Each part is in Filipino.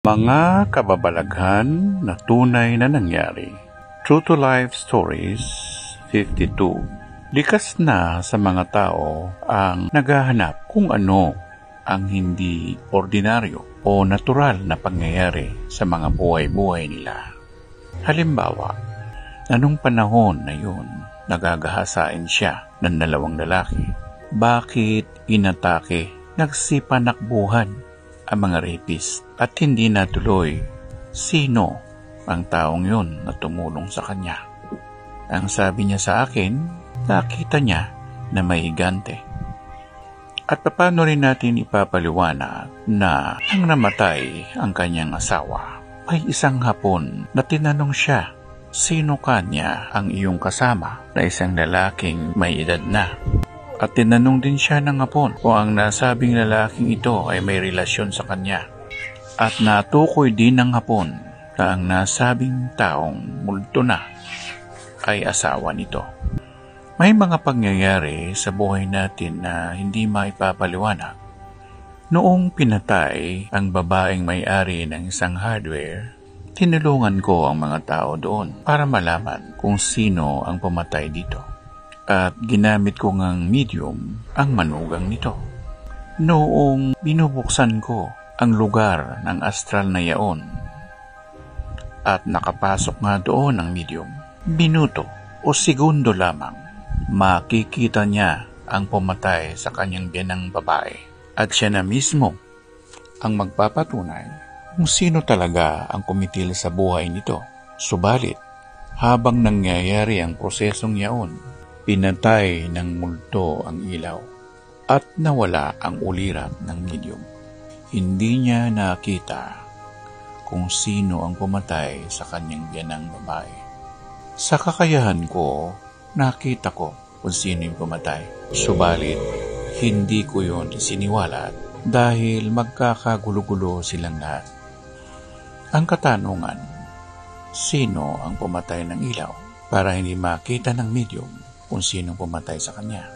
Mga kababalaghan na tunay na nangyari. True to Life Stories 52. Likas na sa mga tao ang naghahanap kung ano ang hindi ordinaryo o natural na pangyayari sa mga buhay-buhay nila. Halimbawa, anong panahon na yun nagagahasain siya ng dalawang lalaki? Bakit inatake, nagsipanakbuhan ang mga rapist at hindi natuloy sino ang taong yun na tumulong sa kanya? Ang sabi niya sa akin, nakita niya na may higante. At paano rin natin ipapaliwanag na ang namatay ang kanyang asawa? May isang hapon na tinanong siya, sino kanya ang iyong kasama na isang lalaking may edad na? At tinanong din siya ng hapon kung ang nasabing lalaking ito ay may relasyon sa kanya. At natukoy din ng hapon na ang nasabing taong multo na ay asawa nito. May mga pangyayari sa buhay natin na hindi maipapaliwanag. Noong pinatay ang babaeng may-ari ng isang hardware, tinulungan ko ang mga tao doon para malaman kung sino ang pumatay dito. At ginamit ko ngang medium ang manugang nito. Noong binubuksan ko ang lugar ng astral na yaon at nakapasok nga doon ang medium, minuto o segundo lamang, makikita niya ang pumatay sa kanyang biyanang babae. At siya na mismo ang magpapatunay kung sino talaga ang kumitil sa buhay nito. Subalit, habang nangyayari ang prosesong yaon, pinatay ng multo ang ilaw at nawala ang ulirap ng medium. Hindi niya nakita kung sino ang pumatay sa kanyang biyanang babae. Sa kakayahan ko, nakita ko kung sino yung pumatay. Subalit, hindi ko yun siniwalat dahil magkakagulo-gulo silang lahat. Ang katanungan, sino ang pumatay ng ilaw para hindi makita ng medium kung sino pumatay sa kanya?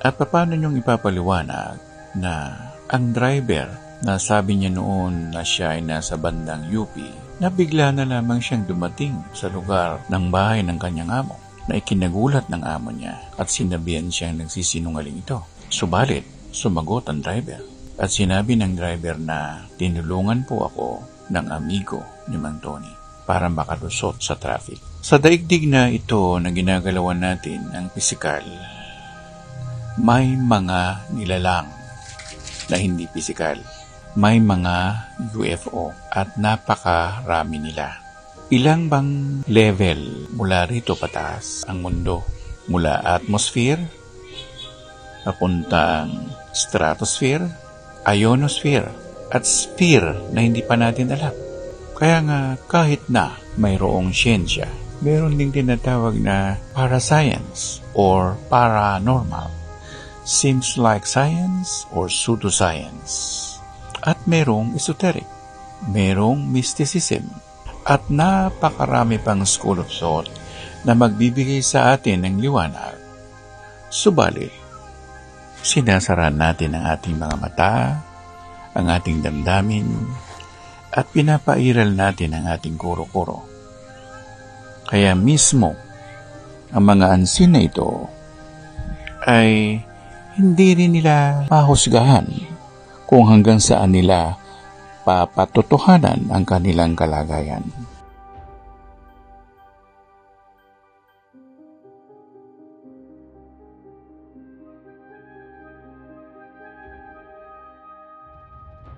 At paano niyong ipapaliwanag na ang driver na sabi niya noon na siya ay nasa bandang UP, na bigla na lamang siyang dumating sa lugar ng bahay ng kanyang amo, na ikinagulat ng amo niya at sinabihan siyang nagsisinungaling ito. Subalit, sumagot ang driver at sinabi ng driver na tinulungan po ako ng amigo ni Mang Tony para makalusot sa traffic. Sa daigdig na ito na ginagalawan natin ang pisikal, may mga nilalang na hindi pisikal. May mga UFO at napakarami nila. Ilang bang level mula rito pataas ang mundo? Mula atmosphere, papuntang stratosphere, ionosphere, at sphere na hindi pa natin alam. Kaya nga kahit na mayroong siyensya, meron ding tinatawag na parascience or paranormal. Seems like science or pseudoscience. At merong esoteric, merong mysticism, at napakarami pang school of thought na magbibigay sa atin ng liwanag. Subalit, sinasara natin ang ating mga mata, ang ating damdamin, at pinapairal natin ang ating kuro-kuro. Kaya mismo, ang mga ansin na ito ay hindi rin nila mahusgahan kung hanggang saan nila papatotohanan ang kanilang kalagayan.